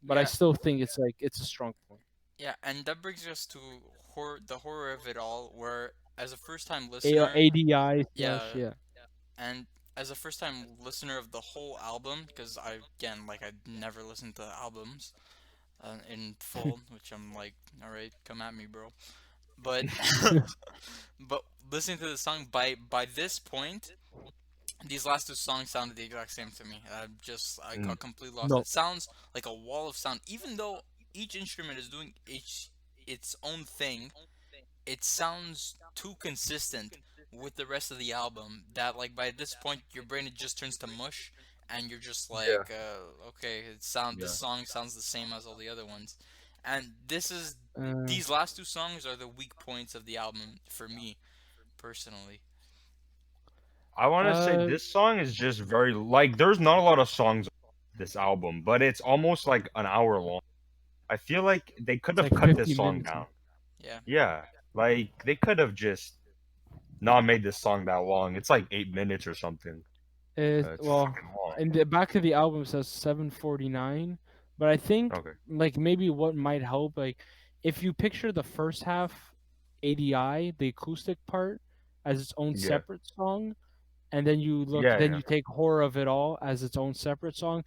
vocals, but I Yeah, still think it's a strong point. yeah, and that brings us to the horror of it all, where as a first time A listener, ADI slash yeah, yeah. and as a first time listener of the whole album, because I again like I never listened to albums in full, which I'm like, all right, come at me, bro. But but listening to the song by this point, these last two songs sounded the exact same to me. I Mm, got completely lost. No, It sounds like a wall of sound, even though each instrument is doing its own thing. It sounds too consistent with the rest of the album that like by this point your brain it just turns to mush and you're just yeah, like okay this yeah. song sounds the same as all the other ones, and uh, these last two songs are the weak points of the album for me personally. I want to say uh, this song is just very like there's not a lot of songs on this album, but it's almost like an hour long. I feel like they could it's have like cut this 50 song minutes. down. Yeah. Yeah, like they could have just not made this song that long. It's like 8 minutes or something. It's Well, fucking long. in the back of the album says 7:49, but I think Okay. like maybe what might help, like if you picture the first half ADI, the acoustic part, as its own Yeah. separate song, and Yeah. then Yeah. you take Horror of It All as its own separate song.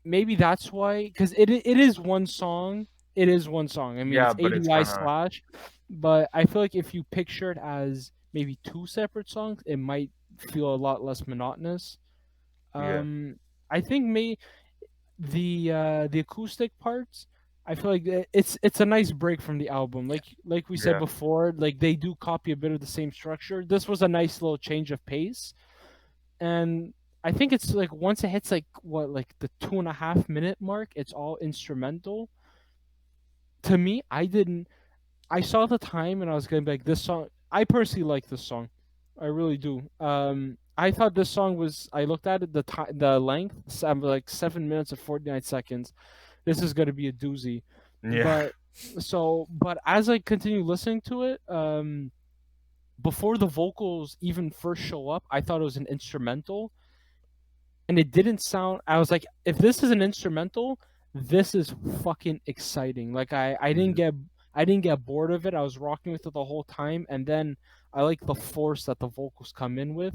Maybe that's why, because it is one song. It is one song. I mean, Yeah, it's but it's ADI kind of slash, but I feel like if you picture it as maybe two separate songs, it might feel a lot less monotonous. yeah. Um, I think the acoustic parts. I feel like it's a nice break from the album. Yeah. Like we said Yeah. before, like they do copy a bit of the same structure. This was a nice little change of pace, and I think it's like once it hits like what like the 2.5 minute mark, it's all instrumental. To me, I didn't. I saw the time and I was gonna be like, this song. I personally like this song. I really do. I thought this song was. I looked at it the length, like 7 minutes and 49 seconds. This is gonna be a doozy. Yeah. But but as I continue listening to it, before the vocals even first show up, I thought it was an instrumental, and it didn't sound. I was like, if this is an instrumental, this is fucking exciting. Like Mhm. I didn't get bored of it. I was rocking with it the whole time, and then I like the force that the vocals come in with,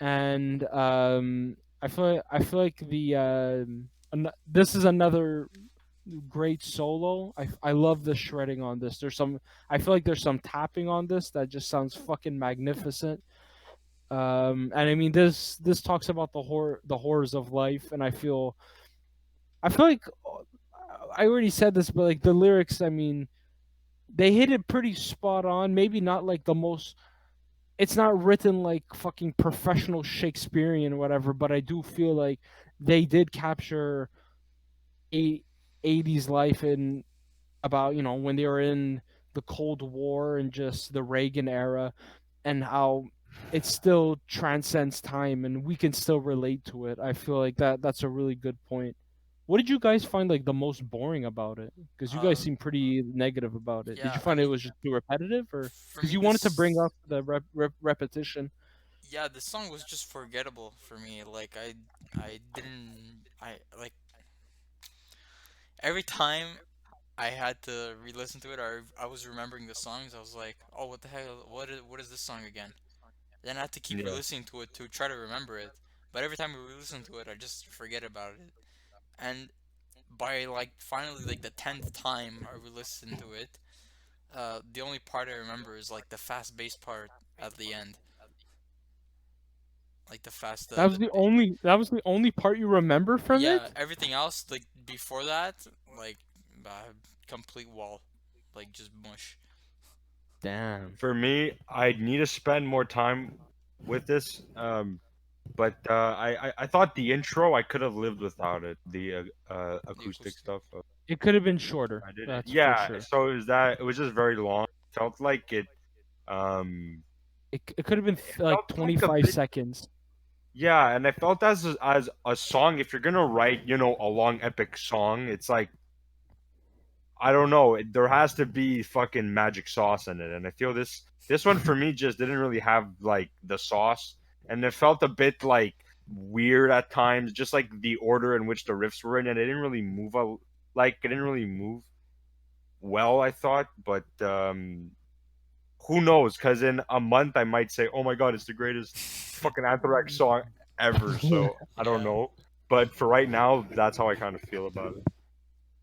and I feel like this is another great solo. I love the shredding on this. I feel like there's some tapping on this that just sounds fucking magnificent. And I mean this talks about the horrors of life, and I feel like I already said this, but like the lyrics, I mean, they hit it pretty spot on. Maybe not like the most. It's not written like fucking professional Shakespearean or whatever, but I do feel like they did capture a 80s life in about when they were in the Cold War and just the Reagan era, and how it still transcends time and we can still relate to it. I feel like that's a really good point. What did you guys find like the most boring about it? Because you guys Uh, seem pretty negative about it. Did yeah. you I find it mean, was just too repetitive, or for because me, you wanted to bring this up the repetition? yeah, the song was just forgettable for me. Like I didn't I like every time I had to re-listen to it or I was remembering the songs, I was like, "Oh, what the hell? What is this song again?" Then I had to keep Yeah. re-listening to it to try to remember it. But every time I re-listen to it, I just forget about it. And by like finally like the 10th time I re-listened to it, the only part I remember is like the fast bass part at the end, like the fast That was the only part you remember from yeah, it. everything else like before that, like uh, complete wall, like just mush. Damn. For me, I need to spend more time with this. But I thought the intro I could have lived without it. The The acoustic acoustic. stuff. It could have been shorter. I didn't. That's for Yeah. sure. So it was just very long. Felt like it. Um. It could have been It like felt like a 25 bit. seconds. Yeah, and I felt as a song, if you're gonna write, a long epic song, it's like I don't know, there has to be fucking magic sauce in it, and I feel this one for me just didn't really have like the sauce, and it felt a bit like weird at times, just like the order in which the riffs were in, and it didn't really move out. Like it didn't really move well, I thought, but who knows? Because in a month I might say, "Oh my god, it's the greatest fucking Anthrax song ever." So I don't Yeah. know, but for right now, that's how I kind of feel about it.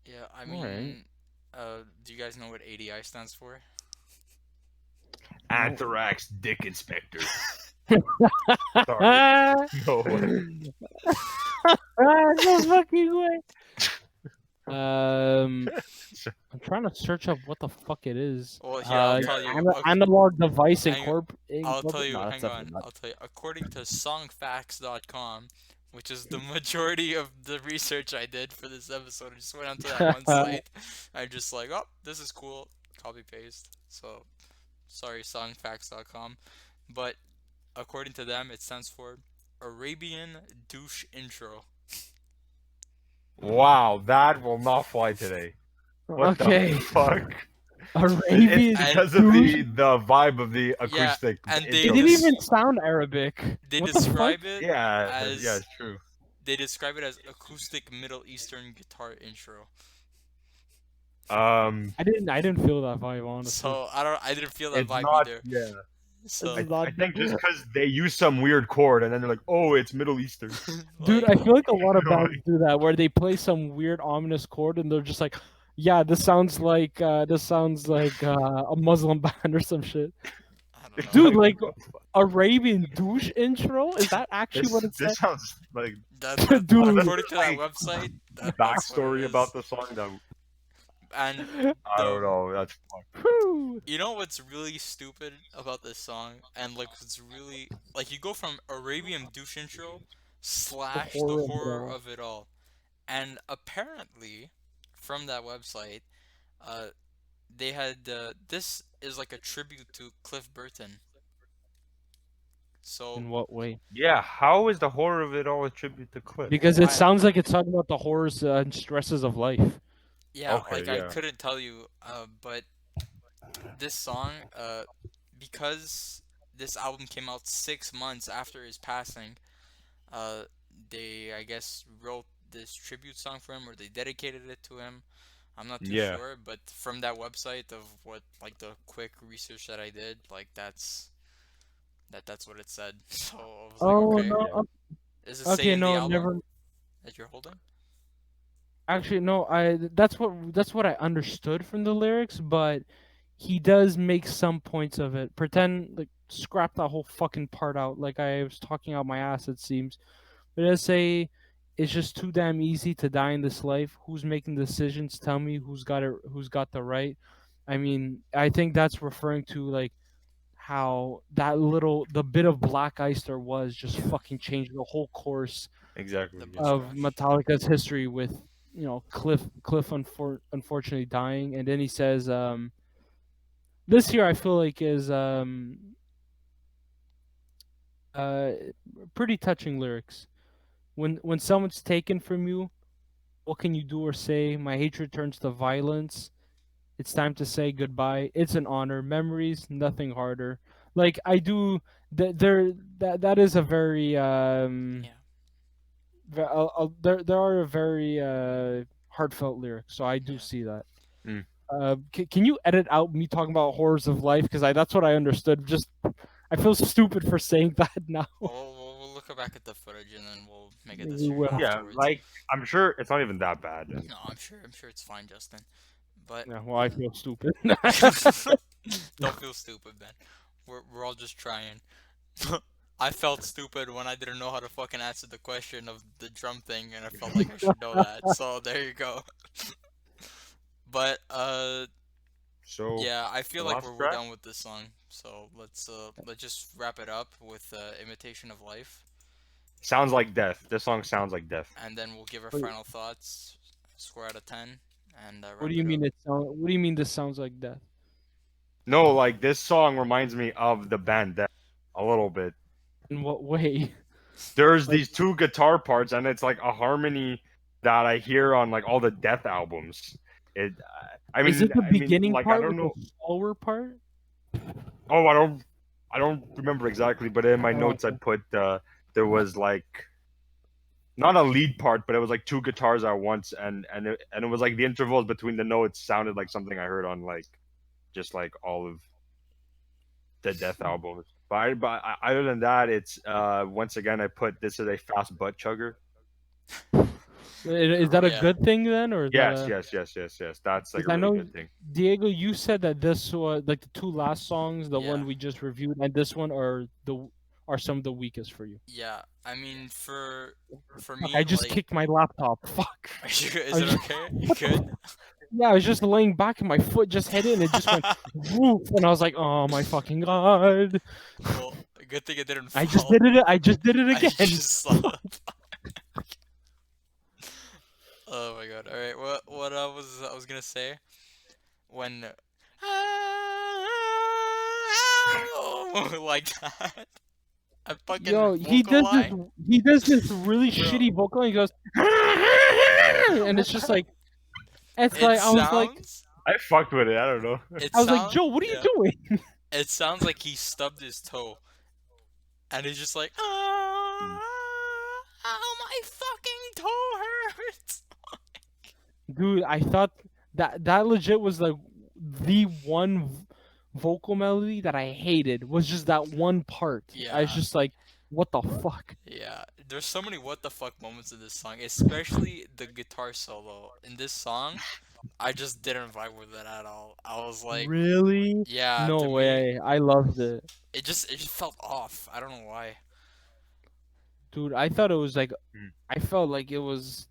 Yeah, I All right. mean, do you guys know what ADI stands for? No. Anthrax, Dick Inspector. Sorry, Ah, no way. no fucking way. Um, I'm trying to search up what the fuck it is. Well, here, I'll Yeah, tell you. Analog device Hang, I'll tell incorporate. you, No, that's hang definitely on. not. I'll tell you. According to songfacts.com, which is the majority of the research I did for this episode, I just went onto that one site. I just like, oh, this is cool. Copy paste. So, sorry, songfacts.com. But according to them, it stands for Arabian Douche Intro. wow, that will not fly today. What the Okay, fuck? It's Arabian And because of douche. the vibe of the yeah, acoustic and It intro. didn't even sound Arabic. they What the fuck? describe it Yeah, as it's true. acoustic Middle Eastern guitar intro. Um, I didn't feel that vibe honestly. So I didn't feel that it's vibe not. either. Yeah, This So is not. I think just because they use some weird chord and then they're like, "Oh, it's Middle Eastern." Dude, like I feel like a lot You of know, bands do that where they play some weird ominous chord and they're just like, yeah, this sounds like a Muslim band or some shit. I don't it's know. Dude, like, like what the fuck? Arabian douche intro? Is that actually what This it this said? sounds like That Dude. according to that like website, that's what it backstory about is. the song that And I the don't know. That's fucked. Whew. you know what's really stupid about this song, and like it's really like you go from Arabian douche intro The slash the horror of it horror all. of it all, and apparently from that website, uh, they had this is like a tribute to Cliff Burton. So In what way? Yeah, how is the horror of it all a tribute to Cliff? Because it I sounds like it's talking about the horrors and stresses of life. yeah, Okay, like I yeah, couldn't tell you, but this song, because this album came out 6 months after his passing, uh, they I guess wrote this tribute song for him or they dedicated it to him. I'm not too yeah. sure, but from that website of what like the quick research that I did, like that's what it said. So I was like, Oh okay, no. Yeah. is it say Okay, in the no, album never. that you're holding? Actually, no. That's what I understood from the lyrics, but he does make some points of it. Pretend like scrap that whole fucking part out. Like I was talking out my ass. It seems. But I say, it's just too damn easy to die in this life. Who's making decisions? Tell me who's got it. Who's got the right? I mean, I think that's referring to like how the bit of black ice there was just Yeah, fucking changed the whole course Exactly. the Yeah. bus of crash. Metallica's history with Cliff unfortunately dying, and then he says this here I feel like is uh pretty touching lyrics. When someone's taken from you, what can you do or say? My hatred turns to violence. It's time to say goodbye. It's an honor. Memories, nothing harder. Like I do that is a very Yeah, there are a very heartfelt lyrics. So I do yeah. see that. Mm. Can you edit out me talking about horrors of life? Because I that's what I understood. Just I feel stupid for saying that now. We'll look back at the footage and then we'll make a We decision will. Yeah, afterwards. like I'm sure it's not even that bad. And No, I'm sure it's fine, Justin. But Yeah, well, I feel stupid. don't feel stupid, man. We're all just trying. I felt stupid when I didn't know how to fucking answer the question of the drum thing, and I felt like I should know that. So there you go. But so yeah, I feel the like last we're track done with this song. So let's just wrap it up with "Imitation of Life," sounds like death. This song sounds like death. and then we'll give our Wait, final thoughts, score out of 10, and what wrap do you it up. mean what do you mean this sounds like death? No, like this song reminds me of the band Death a little bit. In what way? There's Like, these two guitar parts, and it's like a harmony that I hear on like all the Death albums. It, is it the I mean, beginning like I part don't with the know. slower part? Oh, I don't remember exactly, but in my Oh, notes I okay. put there was like not a lead part, but it was like two guitars at once, and it was like the intervals between the notes sounded like something I heard on like just like all of the Death albums. Other than that, it's once again I put this as a fast butt chugger. Is that a Yeah, good thing then, or is that Yes, a? yes, yes, yes, yes. That's like Because a I really know good thing. Diego, you said that this was like the two last songs, the yeah, one we just reviewed, and this one are some of the weakest for you. yeah. I mean, for Fuck! I me, just like, kicked my laptop. Fuck! is I it was just, okay? You good? yeah, I was just laying back and my foot just hit it and it just went woof, and I was like, oh my fucking god! Well, a good thing it didn't I just fall. did it. I just did it I again. just saw. Oh my god. All right. What I was gonna say when like that. I fucking Yo, vocalize, he does this really bro. shitty vocal. And he goes, and it's It like sounds. I fucked with it. I don't know. It I was like, sound. Joe, what are you Yeah. doing? It sounds like he stubbed his toe, and he's just like, oh my fucking toe hurts. Dude, I thought that legit was like the one vocal melody that I hated was just that one part. I was Yeah. just like, what the fuck? Yeah, there's so many what the fuck moments in this song, especially the guitar solo. In this song, I just didn't vibe with it at all. I was like, Really? yeah, No to me, way. I loved it. it just felt off. I don't know why. Dude, I thought it was like Mm. I felt like it was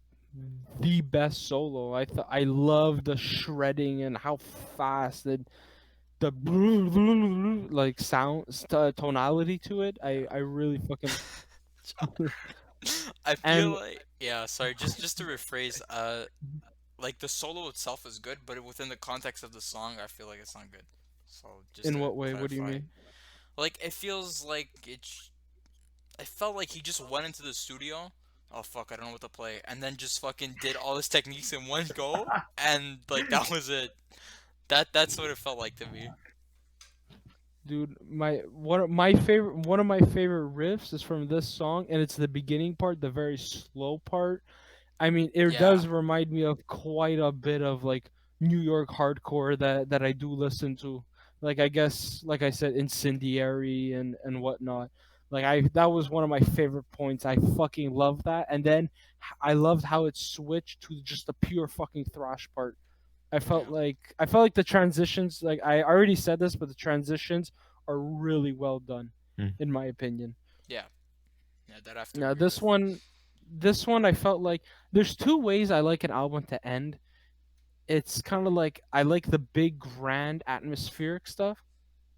the best solo. I loved the shredding and how fast and the like tonality to it. I really fucking I feel and like, yeah, sorry, just to rephrase, like the solo itself is good, but within the context of the song, I feel like it's not good. So just in to what way? What do you clarify, mean? like it feels like I felt like he just went into the studio. Oh fuck, I don't know what to play, and then just fucking did all his techniques in one go, and like that was it. That's what it felt like to me. Dude, one of my favorite riffs is from this song, and it's the beginning part, the very slow part. I mean, it Yeah, does remind me of quite a bit of like New York hardcore that I do listen to. Like I guess, like I said, Incendiary and whatnot. Like I that was one of my favorite points. I fucking love that. And then I loved how it switched to just the pure fucking thrash part. yeah, I felt like the transitions, like I already said this, but the transitions are really well done, Mm. in my opinion. yeah, yeah. That I have to Now agree with. this one I felt like there's two ways I like an album to end. It's kind of like I like the big grand atmospheric stuff,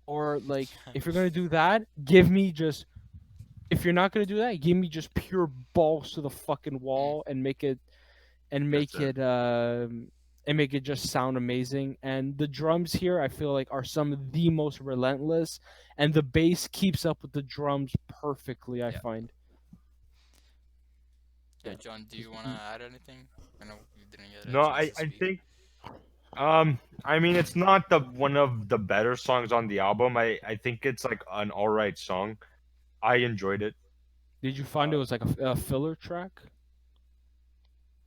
or like if you're gonna do that, give me just if you're not gonna do that, give me just pure balls to the fucking Mm, wall and That's make it. it and make it just sound amazing. And the drums here I feel like are some of the most relentless, and the bass keeps up with the drums perfectly, I yeah, find. yeah. John, do you wanna add anything? I know you didn't get a No, chance to I speak. think I mean it's not the one of the better songs on the album. I think it's like an all right song. I enjoyed it. Did you find it Uh, was like a filler track?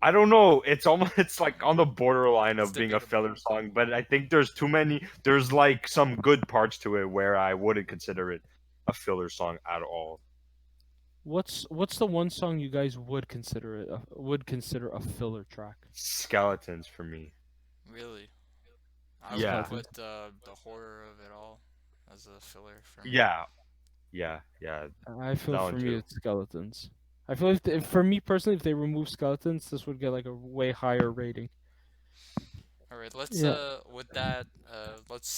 I don't know. It's almost it's like on the borderline It's of being a debatable. filler song, but I think there's too many. There's like some good parts to it where I wouldn't consider it a filler song at all. What's the one song you guys would consider a filler track? Skeletons for me. Really, I would Yeah, Skeletons. put the horror of it all as a filler for me. yeah, yeah. I feel That for one me too. it's skeletons. I feel if for me personally, if they remove skeletons, this would get like a way higher rating. All right, let's Yeah. with that let's